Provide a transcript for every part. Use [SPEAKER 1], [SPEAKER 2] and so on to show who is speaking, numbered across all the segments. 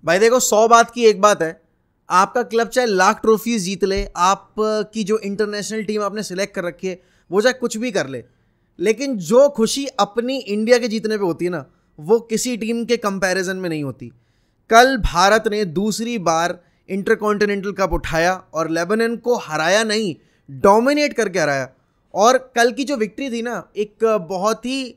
[SPEAKER 1] भाई देखो, 100 बात की एक बात है। आपका क्लब चाहे लाख ट्रॉफीज जीत ले, आपकी जो इंटरनेशनल टीम आपने सिलेक्ट कर रखी है वो चाहे कुछ भी कर ले, लेकिन जो खुशी अपनी इंडिया के जीतने पे होती है ना, वो किसी टीम के कंपैरिजन में नहीं होती। कल भारत ने दूसरी बार इंटरकॉन्टिनेंटल कप उठाया और लेबनान को हराया नहीं, डोमिनेट करके हराया। और कल की जो विक्ट्री थी ना, एक बहुत ही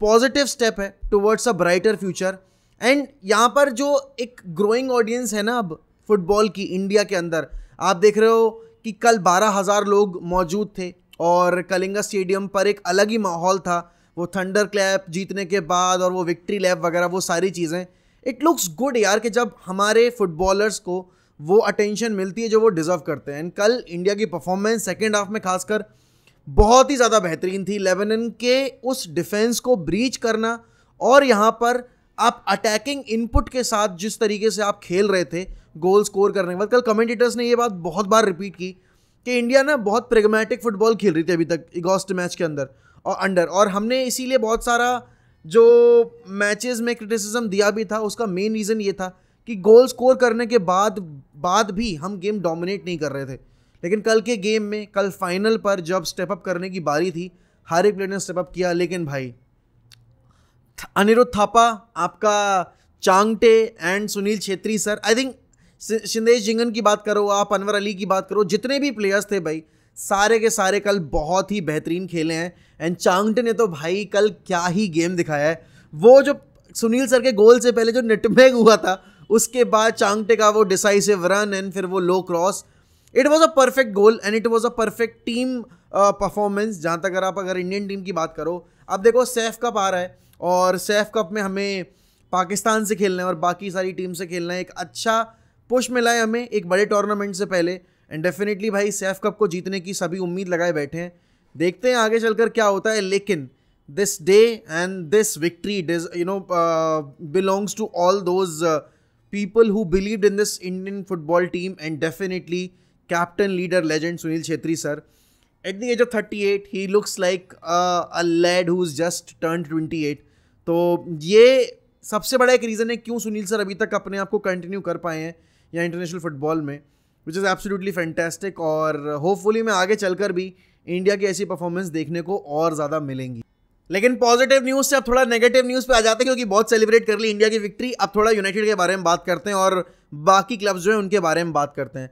[SPEAKER 1] पॉजिटिव स्टेप है towards a brighter future. And यहाँ पर जो एक ग्रोइंग ऑडियंस है ना अब फुटबॉल की इंडिया के अंदर, आप देख रहे हो कि कल 12,000 लोग मौजूद थे और कलिंगा स्टेडियम पर एक अलग ही माहौल था। वो थंडर क्लैप जीतने के बाद और वो विक्ट्री लैप वगैरह, वो सारी चीज़ें, इट लुक्स गुड यार कि जब हमारे फुटबॉलर्स को वो अटेंशन मिलती है जो वो डिज़र्व करते हैं। एंड कल इंडिया की परफॉर्मेंस सेकेंड हाफ में खासकर बहुत ही ज़्यादा बेहतरीन थी। लेबनान के उस डिफेंस को ब्रीच करना और यहाँ पर आप अटैकिंग इनपुट के साथ जिस तरीके से आप खेल रहे थे गोल स्कोर करने के बाद, कल कमेंटेटर्स ने ये बात बहुत बार रिपीट की कि इंडिया ना बहुत प्रेगमेटिक फुटबॉल खेल रही थी अभी तक अगस्त मैच के अंदर और हमने इसीलिए बहुत सारा जो मैचेस में क्रिटिसिज्म दिया भी था, उसका मेन रीज़न ये था कि गोल स्कोर करने के बाद भी हम गेम डोमिनेट नहीं कर रहे थे। लेकिन कल के गेम में, कल फाइनल पर जब स्टेप अप करने की बारी थी, हर एक प्लेयर ने स्टेप अप किया। लेकिन भाई अनिरुद्ध थापा, आपका Changte and Sunil Chhetri sir, I think Sandesh Jhingan की बात करो, आप अनवर अली की बात करो, जितने भी प्लेयर्स थे भाई, सारे के सारे कल बहुत ही बेहतरीन खेले हैं। एंड चांगटे ने तो भाई कल क्या ही गेम दिखाया है। वो जो सुनील सर के गोल से पहले जो नेटमैग हुआ था, उसके बाद चांगटे का वो डिसाइसिव रन एंड फिर वो low cross, it was a perfect goal and it was a perfect team performance. जहाँ तक अगर इंडियन टीम की बात करो, अब देखो सैफ कप आ रहा है और सैफ कप में हमें पाकिस्तान से खेलना है और बाकी सारी टीम से खेलना है। एक अच्छा पुश मिला है हमें एक बड़े टूर्नामेंट से पहले एंड डेफिनेटली भाई सैफ कप को जीतने की सभी उम्मीद लगाए बैठे हैं। देखते हैं आगे चलकर क्या होता है। लेकिन this day and this victory belongs to all those people who believed in this Indian football team and definitely captain leader legend Sunil Chhetri sir. At the age of 38 he looks like a lad who's just turned 28. तो ये सबसे बड़ा एक reason है क्यों Sunil sir अभी तक अपने आप को कंटिन्यू कर पाए हैं या इंटरनेशनल फुटबॉल में, विच इज़ एब्सोल्युटली फैंटास्टिक। और होपफुली मैं आगे चलकर भी इंडिया की ऐसी परफॉर्मेंस देखने को और ज़्यादा मिलेंगी। लेकिन पॉजिटिव न्यूज़ से अब थोड़ा नेगेटिव न्यूज़ पे आ जाते हैं, क्योंकि बहुत सेलिब्रेट कर ली इंडिया की विक्ट्री। अब थोड़ा यूनाइटेड के बारे में बात करते हैं और बाकी क्लब्स जो हैं उनके बारे में बात करते हैं।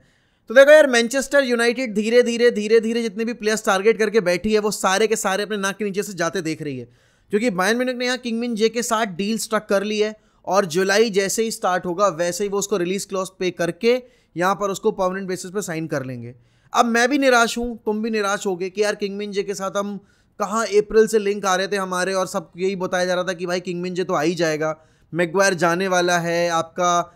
[SPEAKER 1] तो देखो यार, मैनचेस्टर यूनाइटेड धीरे धीरे जितने भी प्लेयर्स टारगेट करके बैठी है वो सारे के सारे अपने नाक के नीचे से जाते देख रही है, क्योंकि बायर्न म्यूनिख ने यहाँ किंगमिन जे के साथ डील स्ट्रक कर ली है और जुलाई जैसे ही स्टार्ट होगा वैसे ही वो उसको रिलीज क्लॉज पे करके यहाँ पर उसको परमानेंट बेसिस पे साइन कर लेंगे। अब मैं भी निराश हूँ, तुम भी निराश हो गए कि यार किंगमिन जे के साथ हम कहाँ अप्रैल से लिंक आ रहे थे हमारे और सब यही बताया जा रहा था कि भाई किंगमिन जे तो आ ही जाएगा, मैगवायर जाने वाला है, आपका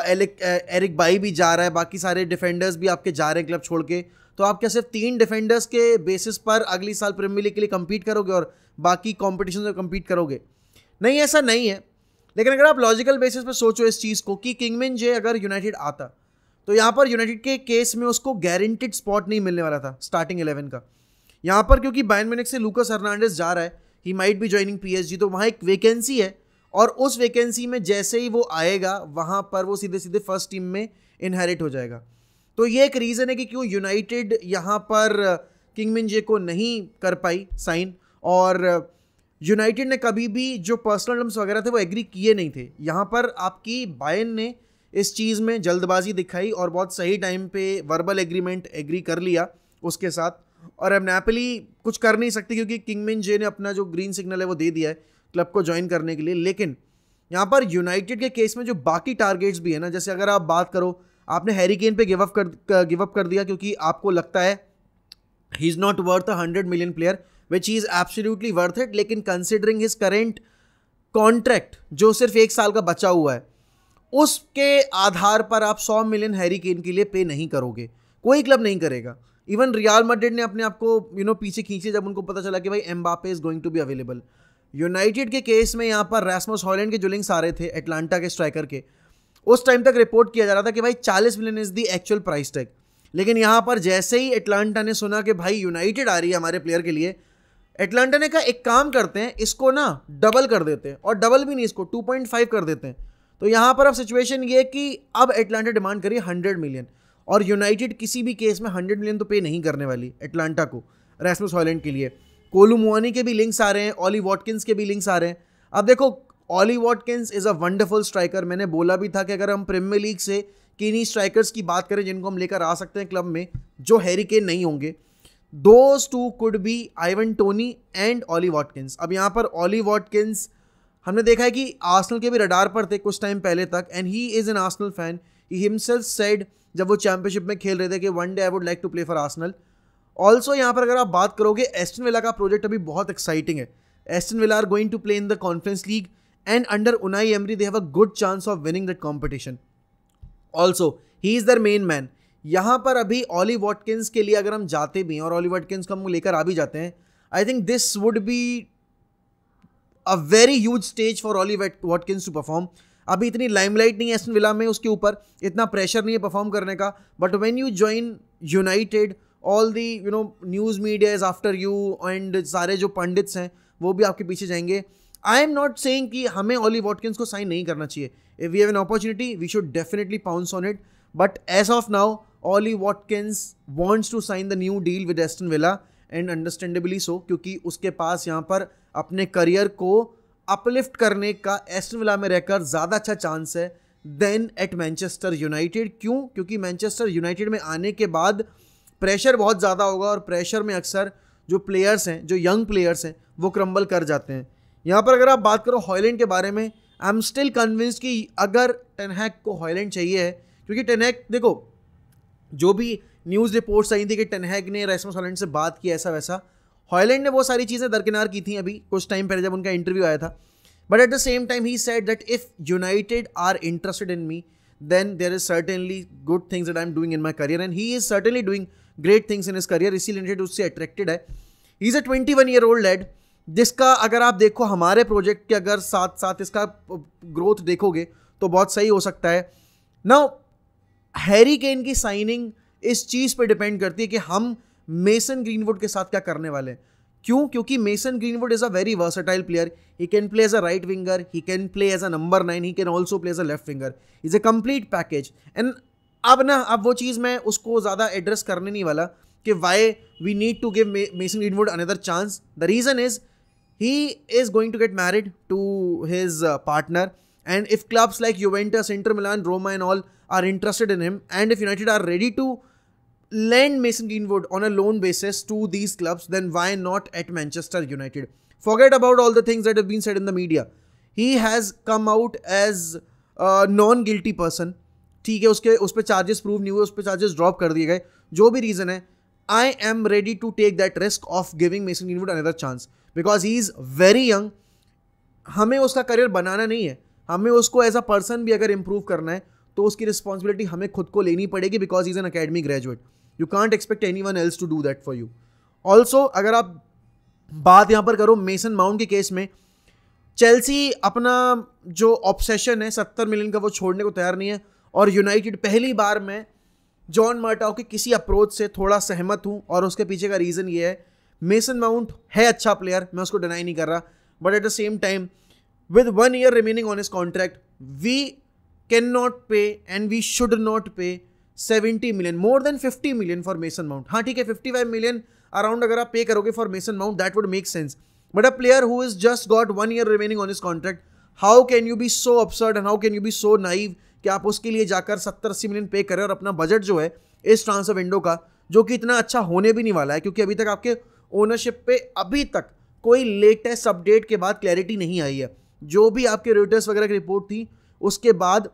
[SPEAKER 1] एरिक बाई भी जा रहा है, बाकी सारे डिफेंडर्स भी आपके जा रहे हैं क्लब छोड़ के। तो आप क्या सिर्फ 3 डिफेंडर्स के बेसिस पर अगली साल प्रीमियर लीग के लिए कम्पीट करोगे और बाकी कॉम्पिटिशन में कम्पीट करोगे? नहीं, ऐसा नहीं है। लेकिन अगर आप लॉजिकल बेसिस पर सोचो इस चीज़ को कि किंगमिन जे अगर यूनाइटेड आता तो यहाँ पर यूनाइटेड के केस में उसको गारंटीड स्पॉट नहीं मिलने वाला था स्टार्टिंग 11 का। यहाँ पर क्योंकि बायर्न म्यूनिख से लूकास हर्नांडेज जा रहा है, he might be joining PSG, तो वहाँ एक वैकेंसी है और उस वैकेंसी में जैसे ही वो आएगा वहाँ पर वो सीधे सीधे फर्स्ट टीम में इनहेरिट हो जाएगा। तो ये एक रीज़न है कि क्यों यूनाइटेड यहाँ पर किंगमिन जे को नहीं कर पाई साइन। और यूनाइटेड ने कभी भी जो पर्सनल टर्म्स वगैरह थे वो एग्री किए नहीं थे। यहाँ पर आपकी बायर्न ने इस चीज़ में जल्दबाजी दिखाई और बहुत सही टाइम पे वर्बल एग्रीमेंट एग्री कर लिया उसके साथ। और अब नैपोली कुछ कर नहीं सकती क्योंकि किंगमिन जे ने अपना जो ग्रीन सिग्नल है वो दे दिया है क्लब को ज्वाइन करने के लिए। लेकिन यहाँ पर यूनाइटेड के केस में जो बाकी टारगेट्स भी है ना, जैसे अगर आप बात करो, आपने हैरी केन पे गिव अप कर दिया क्योंकि आपको लगता है he is not worth 100 million player, which is absolutely worth it. लेकिन कंसिडरिंग हिज करेंट कॉन्ट्रैक्ट जो सिर्फ 1 साल का बचा हुआ है, उसके आधार पर आप 100 मिलियन हैरी केन के लिए पे नहीं करोगे, कोई क्लब नहीं करेगा। इवन रियल मैड्रिड ने अपने आप को पीछे खींचे जब उनको पता चला कि भाई Mbappe is going to be available. United के केस में यहाँ पर रास्मस हॉलैंड के जो लिंक्स आ रहे थे एटलांटा के स्ट्राइकर के, उस टाइम तक रिपोर्ट किया जा रहा था कि भाई 40 million is the actual price tag. लेकिन यहाँ पर जैसे ही एटलांटा ने सुना कि भाई यूनाइटेड आ रही है हमारे प्लेयर के लिए, एटलांटा ने कहा एक काम करते हैं, इसको ना डबल कर देते हैं, और डबल भी नहीं, इसको 2.5 कर देते हैं। तो यहाँ पर अब सिचुएशन ये है कि अब एटलांटा डिमांड करिए 100 मिलियन, और यूनाइटेड किसी भी केस में 100 मिलियन तो पे नहीं करने वाली एटलांटा को रैसमस हॉयलैंड के लिए। कोलू मुआनी के भी लिंक्स आ रहे हैं, ऑली वॉटकिंस के भी लिंक्स आ रहे हैं। अब देखो, Ollie Watkins is a wonderful striker. मैंने बोला भी था कि अगर हम प्रीमियर लीग से किन्हीं स्ट्राइकर्स की बात करें जिनको हम लेकर आ सकते हैं क्लब में, जो हैरी केन नहीं होंगे, those two could be Ivan Toney and Ollie Watkins. अब यहाँ पर ऑली वॉटकिंस हमने देखा है कि आर्सेनल के भी रडार पर थे कुछ टाइम पहले तक, and he is an Arsenal fan. He himself said जब वो चैंपियनशिप में खेल रहे थे कि one day I would like to play for Arsenal. Also यहाँ पर अगर आप बात करोगे, एस्टन विला का प्रोजेक्ट अभी बहुत एक्साइटिंग है। Aston Villa are going to play in the conference league and under Unai Emery they have a good chance of winning that competition. Also he is their main man. यहाँ पर अभी ऑली Watkins के लिए अगर हम जाते भी हैं और ऑली वॉटकिंस को हम लेकर आ भी जाते हैं, I think this would be a very huge stage for Ollie Watkins to perform. अभी इतनी लाइमलाइट नहीं है एस्टन विला में, उसके ऊपर इतना प्रेशर नहीं है परफॉर्म करने का, but when you join United, all the news media is after you, and सारे जो पंडित्स हैं वो भी आपके पीछे जाएंगे। आई एम नॉट सेइंग कि हमें ऑली वॉटकिंस को साइन नहीं करना चाहिए। If we have an opportunity we should definitely pounce on it, but as of now Ollie Watkins wants to sign the new deal with Aston Villa, and understandably so, क्योंकि उसके पास यहाँ पर अपने career को uplift करने का Aston villa में रहकर ज़्यादा अच्छा चांस है देन एट मैनचेस्टर यूनाइटेड। क्यों? क्योंकि मैनचेस्टर यूनाइटेड में आने के बाद प्रेशर बहुत ज़्यादा होगा, और प्रेशर में अक्सर जो प्लेयर्स हैं, जो यंग प्लेयर्स हैं, वो क्रम्बल कर जाते हैं। यहाँ पर अगर आप बात करो हॉयलैंड के बारे में, आई एम स्टिल कन्विंस्ड कि अगर टेन हैग को हॉयलैंड चाहिए है, क्योंकि टेन हैग, देखो जो भी न्यूज़ रिपोर्ट्स आई थी कि टेन हैग ने रास्मस हॉयलैंड से बात की ऐसा वैसा, हॉयलैंड ने वो सारी चीज़ें दरकिनार की थी अभी कुछ टाइम पहले जब उनका इंटरव्यू आया था। But at the same time he said that if United are interested in me then there is certainly good things that I am doing in my career, and he is certainly doing great things in his career, इसीलिए United उससे attracted है। He is a 21-year-old lead, जिसका अगर आप देखो हमारे project के अगर साथ साथ इसका ग्रोथ देखोगे तो बहुत सही हो सकता है। नाउ हैरी केन की साइनिंग इस चीज़ पे डिपेंड करती है कि हम मेसन ग्रीनवुड के साथ क्या करने वाले हैं। क्यों? क्योंकि Mason Greenwood is a very versatile player. He can play as a right winger, he can play as a number 9, he can also play as a left winger. Is a complete package. And अब वो चीज़ मैं उसको ज़्यादा address करने नहीं वाला कि why we need to give Mason Greenwood another chance. The reason is he is going to get married to his partner, and if clubs like Juventus, Inter Milan, Roma and all are interested in him, and if United are ready to lend Mason Greenwood on a loan basis to these clubs, then why not at Manchester United? Forget about all the things that have been said in the media. He has come out as a non-guilty person. ठीक है, उस पर charges prove नहीं हुए, उस पर charges drop कर दिए गए, जो भी रीज़न है, I am ready to take that risk of giving Mason Greenwood another chance because he is very young. हमें उसका करियर बनाना नहीं है, हमें उसको एज अ पर्सन भी अगर इम्प्रूव करना है तो उसकी रिस्पॉन्सिबिलिटी हमें खुद को लेनी पड़ेगी, because he is an academy graduate. You can't expect anyone else to do that for you. Also अगर आप बात यहाँ पर करो मेसन माउंट के केस में, चेल्सी अपना जो ऑब्सेशन है 70 मिलियन का वो छोड़ने को तैयार नहीं है, और यूनाइटेड पहली बार मैं जॉन मर्टाउ के किसी अप्रोच से थोड़ा सहमत हूँ, और उसके पीछे का रीज़न ये है, मेसन माउंट है अच्छा प्लेयर, मैं उसको डिनाई नहीं कर रहा, but at the same time with 1 year remaining on his contract, we cannot pay and we should not pay 70 million, more than 50 million for Mason Mount. हाँ ठीक है, 55 million around अगर आप पे करोगे for Mason Mount, that would make sense. But a player who has just got 1 year remaining on his contract, how can you be so absurd and how can you be so naive कि आप उसके लिए जाकर 70-80 million पे करें, और अपना budget जो है इस ट्रांसफर विंडो का, जो कि इतना अच्छा होने भी नहीं वाला है, क्योंकि अभी तक आपके ओनरशिप पे अभी तक कोई लेटेस्ट अपडेट के बाद क्लैरिटी नहीं आई है. जो भी आपके रॉयटर्स वगैरह की रिपोर्ट थी उसके बाद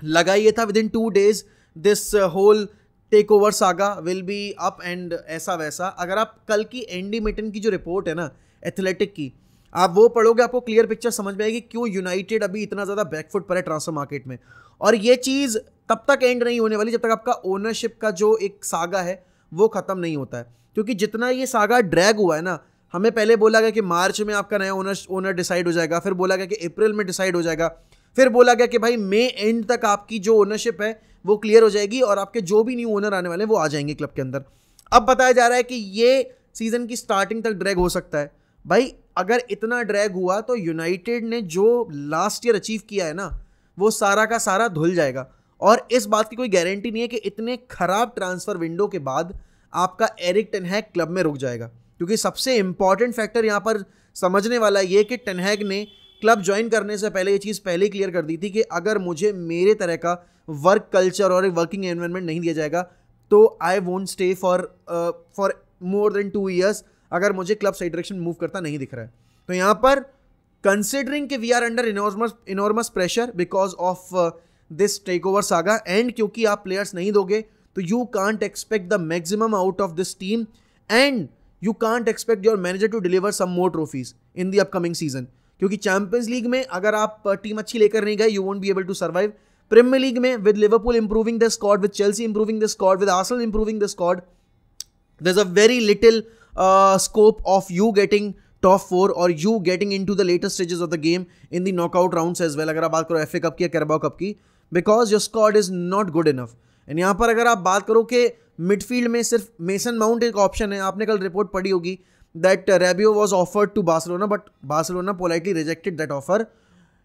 [SPEAKER 1] लगा ये था within 2 days this whole takeover saga will be up and ऐसा वैसा. अगर आप कल की एंडी मिटन की जो रिपोर्ट है ना एथलेटिक की, आप वो पढ़ोगे, आपको क्लियर पिक्चर समझ में आएगी क्यों यूनाइटेड अभी इतना ज़्यादा बैकफुट पर है ट्रांसफर मार्केट में. और ये चीज़ तब तक एंड नहीं होने वाली जब तक आपका ओनरशिप का जो एक सागा है वो ख़त्म नहीं होता है, क्योंकि जितना ये सागा ड्रैग हुआ है ना, हमें पहले बोला गया कि मार्च में आपका नया ओनर डिसाइड हो जाएगा, फिर बोला गया कि अप्रैल में डिसाइड हो जाएगा, फिर बोला गया कि भाई मई एंड तक आपकी जो ओनरशिप है वो क्लियर हो जाएगी और आपके जो भी न्यू ओनर आने वाले हैं वो आ जाएंगे क्लब के अंदर. अब बताया जा रहा है कि ये सीज़न की स्टार्टिंग तक ड्रैग हो सकता है. भाई अगर इतना ड्रैग हुआ तो यूनाइटेड ने जो लास्ट ईयर अचीव किया है ना, वो सारा का सारा धुल जाएगा। और इस बात की कोई गारंटी नहीं है कि इतने खराब ट्रांसफर विंडो के बाद आपका एरिक टेन हैग क्लब में रुक जाएगा, क्योंकि सबसे इंपॉर्टेंट फैक्टर यहाँ पर समझने वाला ये कि टेन हैग ने क्लब ज्वाइन करने से पहले ये चीज़ पहले ही क्लियर कर दी थी कि अगर मुझे मेरे तरह का वर्क कल्चर और एक वर्किंग एनवायरनमेंट नहीं दिया जाएगा तो I won't stay for more than 2 years अगर मुझे क्लब सही डायरेक्शन मूव करता नहीं दिख रहा है। तो यहाँ पर कंसिडरिंग कि we are under enormous pressure because of this takeover saga, and क्योंकि आप प्लेयर्स नहीं दोगे तो you can't expect the maximum out of this team and you can't expect your manager to deliver some more trophies in the upcoming season, क्योंकि Champions League में अगर आप team अच्छी लेकर नहीं गए you won't be able to survive. Premier League में with Liverpool improving the squad, with Chelsea improving the squad, with Arsenal improving the squad, there is a very little scope of you getting top 4 or you getting into the later stages of the game in the knockout rounds as well, अगर आप बात करो FA cup की या Carabao cup की, because your squad is not good enough। And यहाँ पर अगर आप बात करो कि मिडफील्ड में सिर्फ मेसन माउंट एक ऑप्शन है, आपने कल रिपोर्ट पढ़ी होगी that Rabiot was offered to Barcelona but Barcelona politely rejected that offer.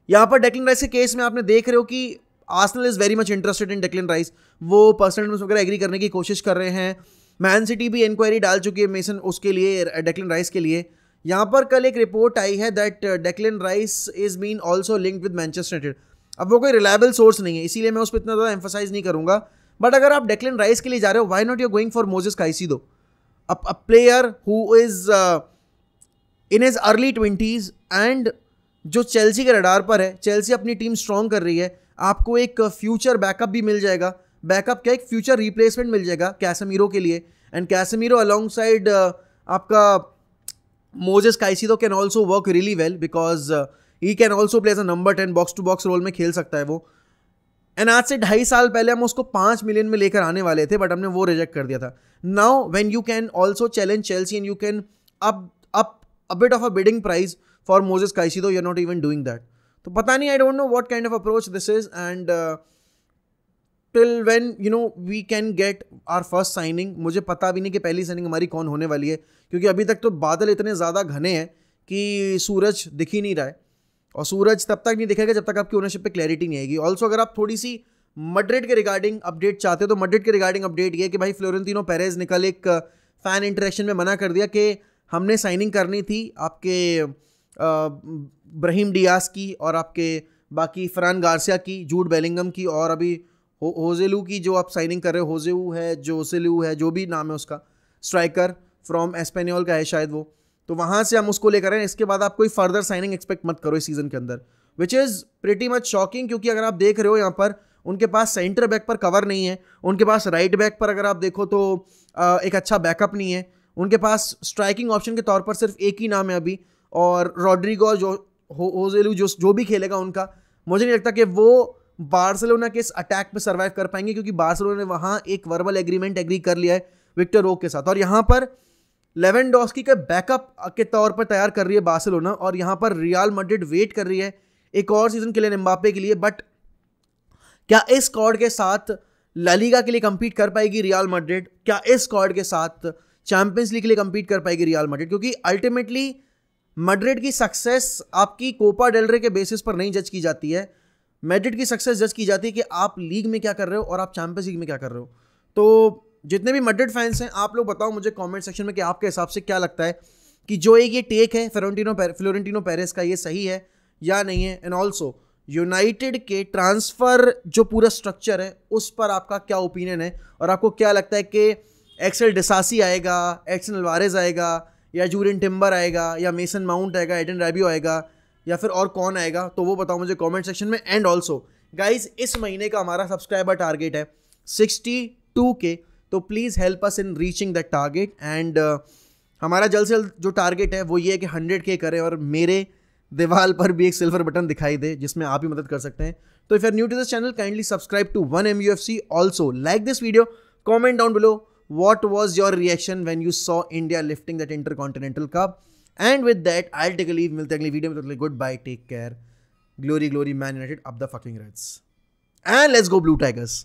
[SPEAKER 1] यहाँ पर डेक्लन राइस के केस में आपने देख रहे हो कि Arsenal is very much interested in Declan rice, वो पर्सनल वगैरह एग्री करने की कोशिश कर रहे हैं। मैन सिटी भी इंक्वायरी डाल चुकी है मेसन उसके लिए, डेक्लन राइस के लिए। यहाँ पर कल एक रिपोर्ट आई है that Declan Rice is been also linked with Manchester United. अब वो कोई रिलायबल सोर्स नहीं है इसीलिए मैं उस पर इतना ज़्यादा एम्फोसाइज नहीं करूँगा, बट अगर आप डेक्लन राइस के लिए जा रहे हो, why not you going for Moises Caicedo, a player who is in his early 20s and जो चेल्सी के रडार पर है, चेल्सी अपनी टीम स्ट्रॉन्ग कर रही है, आपको एक फ्यूचर बैकअप भी मिल जाएगा। बैकअप क्या, एक फ्यूचर रिप्लेसमेंट मिल जाएगा कैसेमीरो के लिए, एंड कैसेमीरो अलॉन्ग साइड आपका Moises Caicedo can also work really well because he can also play as a number 10 box to box role में खेल सकता है वो। एंड आज से 2.5 साल पहले हम उसको 5 मिलियन में लेकर आने वाले थे बट हमने वो रिजेक्ट कर दिया था। Now when you can also challenge Chelsea and you can up a bit of a bidding price for Moises Caicedo, you are not even doing that. तो पता नहीं, I don't know what kind of approach this is and till when you know we can get our first signing। मुझे पता भी नहीं कि पहली signing हमारी कौन होने वाली है, क्योंकि अभी तक तो बादल इतने ज़्यादा घने हैं कि सूरज दिख ही नहीं रहा है, और सूरज तब तक नहीं दिखेगा जब तक आपकी ओनरशिप पे क्लैरिटी नहीं आएगी। ऑल्सो अगर आप थोड़ी सी मैड्रिड के रिगार्डिंग अपडेट चाहते हो तो मैड्रिड के रिगार्डिंग अपडेट ये है कि भाई फ्लोरेंटिनो पेरेज ने कल एक फ़ैन इंटरेक्शन में मना कर दिया कि हमने साइनिंग करनी थी आपके ब्राहिम डियास की और आपके बाकी फरान गार्सिया की, जूड बेलिंगम की, और अभी होजेलू की जो आप साइनिंग कर रहे हो, होजेऊ है, जोसेलू है, जो भी नाम है उसका, स्ट्राइकर फ्रॉम एस्पेनियोल का है शायद वो, तो वहाँ से हम उसको लेकर आए। इसके बाद आप कोई फर्दर साइनिंग एक्सपेक्ट मत करो इस सीज़न के अंदर, which is pretty much shocking, क्योंकि अगर आप देख रहे हो यहाँ पर उनके पास सेंटर बैक पर कवर नहीं है, उनके पास राइट बैक पर अगर आप देखो तो एक अच्छा बैकअप नहीं है, उनके पास स्ट्राइकिंग ऑप्शन के तौर पर सिर्फ एक ही नाम है अभी, और रॉड्रिगो जो होजेलू जो भी खेलेगा उनका, मुझे नहीं लगता कि वो बार्सिलोना के इस अटैक पे सर्वाइव कर पाएंगे, क्योंकि बार्सिलोना ने वहाँ एक वर्बल एग्रीमेंट एग्री कर लिया है विक्टर रोक के साथ, और यहाँ पर लेवेंडोस्की के बैकअप के तौर पर तैयार कर रही है बार्सिलोना, और यहाँ पर रियल मैड्रिड वेट कर रही है एक और सीजन के लिए एम्बापे के लिए। बट क्या इस स्क्वाड के साथ ला लीगा के लिए compete कर पाएगी रियल मैड्रिड? क्या इस स्क्वाड के साथ चैंपियंस लीग के लिए compete कर पाएगी रियल मैड्रिड? क्योंकि अल्टीमेटली मैड्रिड की सक्सेस आपकी कोपा डेल रे के बेसिस पर नहीं जज की जाती है, मैड्रिड की सक्सेस जज की जाती है कि आप लीग में क्या कर रहे हो और आप चैंपियंस लीग में क्या कर रहे हो। तो जितने भी मैड्रिड फैंस हैं, आप लोग बताओ मुझे कमेंट सेक्शन में कि आपके हिसाब से क्या लगता है कि जो एक ये टेक है फ्लोरेंटिनो पेरेस का, ये सही है या नहीं है। एंड ऑल्सो यूनाइटेड के ट्रांसफ़र जो पूरा स्ट्रक्चर है उस पर आपका क्या ओपिनियन है, और आपको क्या लगता है कि एक्सेल डिसासी आएगा, एक्सन अल्वारेज आएगा, या जूरियन टिम्बर आएगा, या मेसन माउंट आएगा, एडन रैबियो आएगा, या फिर और कौन आएगा? तो वो बताओ मुझे कमेंट सेक्शन में। एंड ऑल्सो गाइज, इस महीने का हमारा सब्सक्राइबर टारगेट है 62K, तो please help us in reaching that target. And हमारा जल्द से जल्द जो टारगेट है वो ये है कि 100K करें और मेरे दीवार पर भी एक सिल्वर बटन दिखाई दे जिसमें आप ही मदद कर सकते हैं। तो if you are new to this channel, kindly subscribe to 1MUFC। Also like this video, comment down below what was your reaction when you saw India lifting that Intercontinental Cup? And with that, I'll take a leave. मिलते हैं अगली video में, goodbye, take care, glory, Man United, up the fucking Reds, and let's go Blue Tigers.